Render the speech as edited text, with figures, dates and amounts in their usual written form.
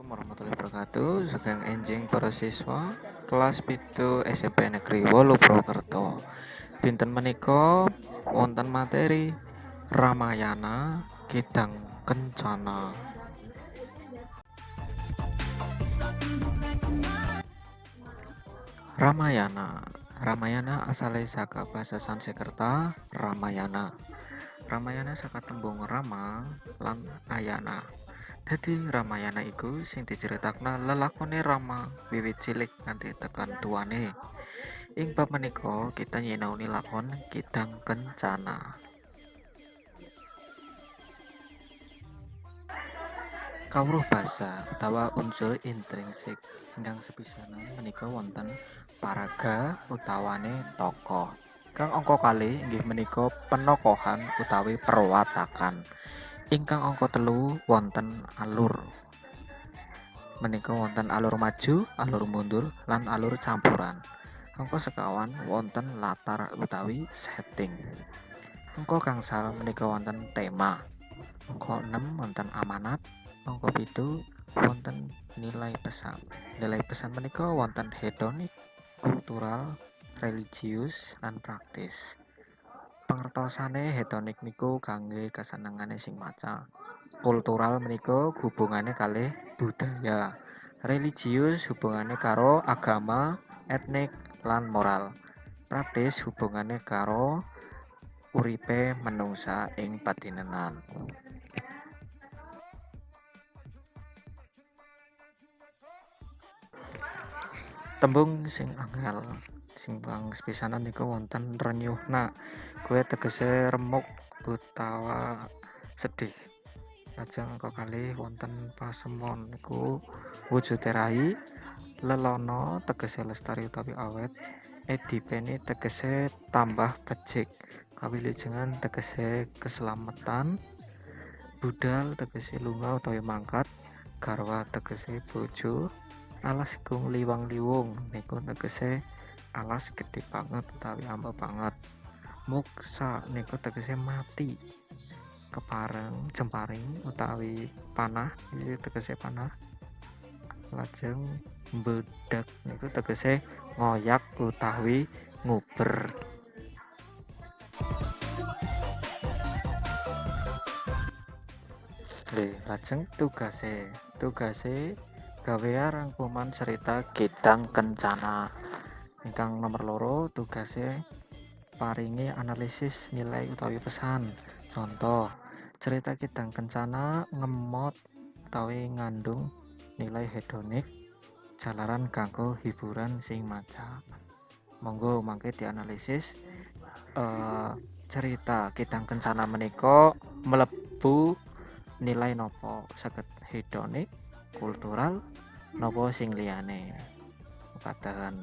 warahmatullahi wabarakatuh. Sugeng enjing para siswa kelas pitu SMP Negeri 8 Purwokerto. Dinten menika wonten materi Ramayana Kidang Kencana. Ramayana asale saka basa Sanskerta Ramayana. Ramayana saka tembung Rama lan Ayana. Dadi Ramayana iku sing diceritakna lelakone Rama wiwit cilik nganti tekan tuane. Ing bab menika kita nyinaoni lakon Kidang Kencana. Kawruh basa utawa unsur intrinsik ingkang sepisanan menika wonten paraga utawane tokoh. Kang angka kalih inggih menika penokohan utawi perwatakan. Ingkang angka telu wonten alur. Menika wonten alur maju, alur mundur, lan alur campuran. Angka sekawan wonten latar utawi setting. Angka gangsal menika wonten tema. Angka 6 wonten amanat. Angka 7 wonten nilai pesan. Nilai pesan menika wonten hedonik, kultural, religius, lan praktis. Pangertosane hedonik niku kangge kasenengane sing maca. Kultural menika hubungane kalih budaya. Religius hubungane karo agama, etnik, lan moral. Praktis hubungane karo uripe menungsa ing padinenan. Tembung sing angel sing bang sepisanan niku wonten renyuhna. Kuwi tegese remuk utawa sedih. Lajeng angka kalih wonten pasemon niku wujude rai, lelono tegese lestari utawi awet, edipene tegese tambah becik, kawilujengan tegese keselamatan, budal tegese lunga utawi mangkat, garwa tegese bojo, alas gung liwang liwung niku tegese alas gede banget utawi amba banget. Muksa niku tegese mati. Kepareng jemparing utawi panah iki tegese panah. Lajeng mbedak niku tegese ngoyak utawi nguber. Lajeng tugase gawe rangkuman cerita Kidang Kencana. Ingkang nomor loro tugase paringi analisis nilai utawi pesan. Contoh, cerita Kidang Kencana ngemot utawi ngandung nilai hedonik jalaran kanggo hiburan sing maca. Monggo mangke dianalisis cerita Kidang Kencana menika mlebu nilai nopo saged hedonik, kultural, nopo sing liyane. Padahan